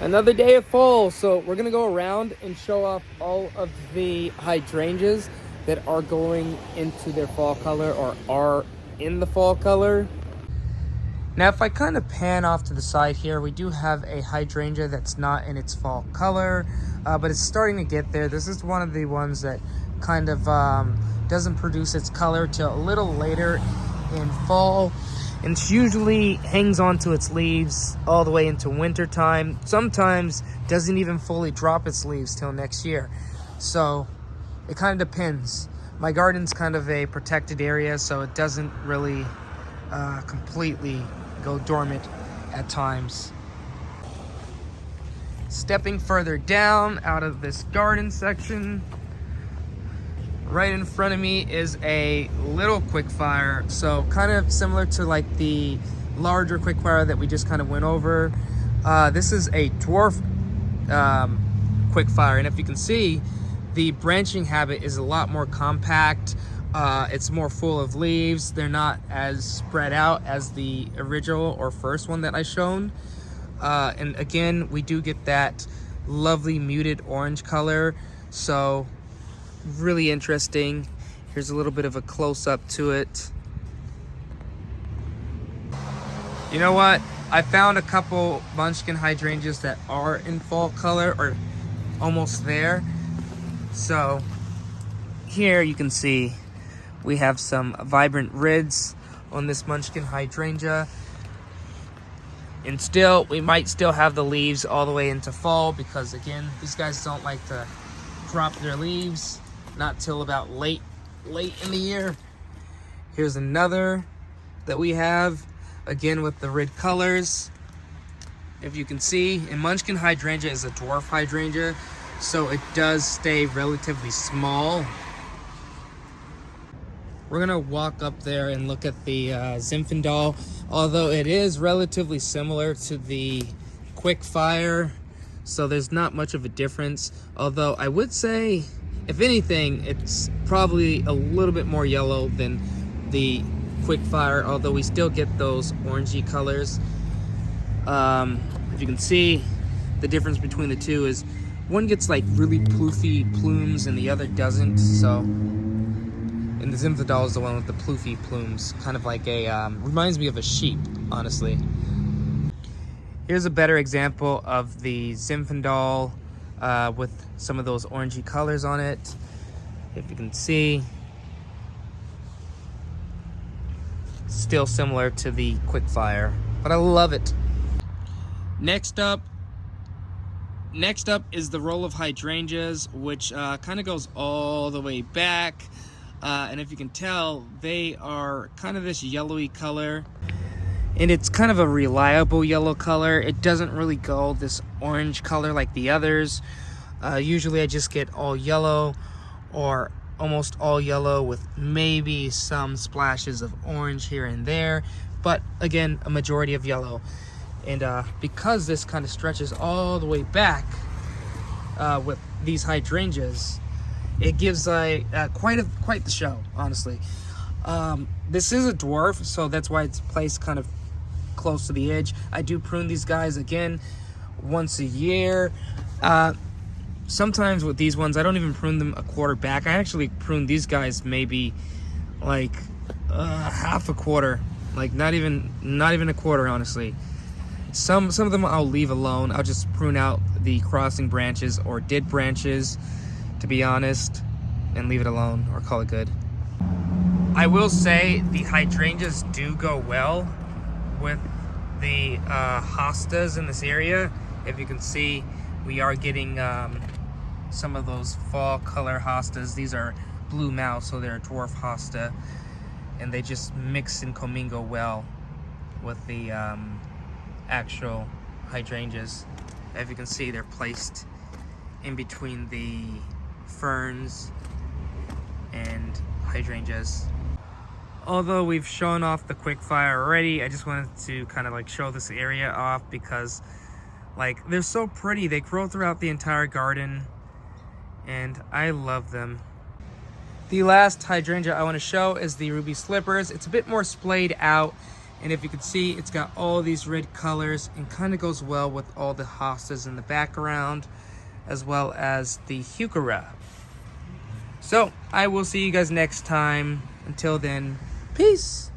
Another day of fall, so we're gonna go around and show off all of the hydrangeas that are going into their fall color or are in the fall color. Now, if I kind of pan off to the side here, we do have a hydrangea that's not in its fall color, but it's starting to get there. This is one of the ones that kind of doesn't produce its color till a little later in fall, and it usually hangs onto its leaves all the way into winter time. Sometimes doesn't even fully drop its leaves till next year. So it kind of depends. My garden's kind of a protected area, so it doesn't really completely go dormant at times. Stepping further down out of this garden section, right in front of me is a little quickfire. So kind of similar to like the larger quickfire that we just kind of went over. This is a dwarf quickfire, and if you can see, the branching habit is a lot more compact. It's more full of leaves. They're not as spread out as the original or first one that I shown. And again, we do get that lovely muted orange color. So really interesting. Here's a little bit of a close-up to it. You know what? I found a couple Munchkin hydrangeas that are in fall color or almost there. So here you can see we have some vibrant reds on this Munchkin hydrangea. And still, we might still have the leaves all the way into fall because again, these guys don't like to drop their leaves not till about late in the year. Here's another that we have, again with the red colors. If you can see, and Munchkin hydrangea is a dwarf hydrangea, so it does stay relatively small. We're gonna walk up there and look at the Zinfandel. Although it is relatively similar to the quickfire, so there's not much of a difference. Although I would say, if anything, it's probably a little bit more yellow than the quickfire, although we still get those orangey colors. If you can see, the difference between the two is one gets like really ploofy plumes and the other doesn't. So, and the Zinfandel is the one with the ploofy plumes, kind of like a, reminds me of a sheep, honestly. Here's a better example of the Zinfandel with some of those orangey colors on it. If you can see, still similar to the quickfire, but I love it. Next up is the roll of hydrangeas, which kind of goes all the way back. And if you can tell, they are kind of this yellowy color, and it's kind of a reliable yellow color. It doesn't really go this orange color like the others. Usually I just get all yellow or almost all yellow with maybe some splashes of orange here and there, but again, a majority of yellow. And because this kind of stretches all the way back with these hydrangeas, it gives quite the show, honestly. This is a dwarf, so that's why it's placed kind of close to the edge. I do prune these guys again once a year. Sometimes with these ones, I don't even prune them a quarter back. I actually prune these guys maybe like half a quarter, like not even a quarter, honestly. Some of them I'll leave alone. I'll just prune out the crossing branches or dead branches, to be honest, and leave it alone or call it good. I will say the hydrangeas do go well with the hostas in this area. If you can see, we are getting some of those fall color hostas. These are blue mouse, so they're a dwarf hosta, and they just mix and commingle well with the actual hydrangeas. If you can see, they're placed in between the ferns and hydrangeas. Although we've shown off the quickfire already, I just wanted to kind of like show this area off because like they're so pretty. They grow throughout the entire garden and I love them. The last hydrangea I want to show is the ruby slippers. It's a bit more splayed out And if you can see, it's got all these red colors and kind of goes well with all the hostas in the background, as well as the heuchera. So I will see you guys next time. Until then, peace.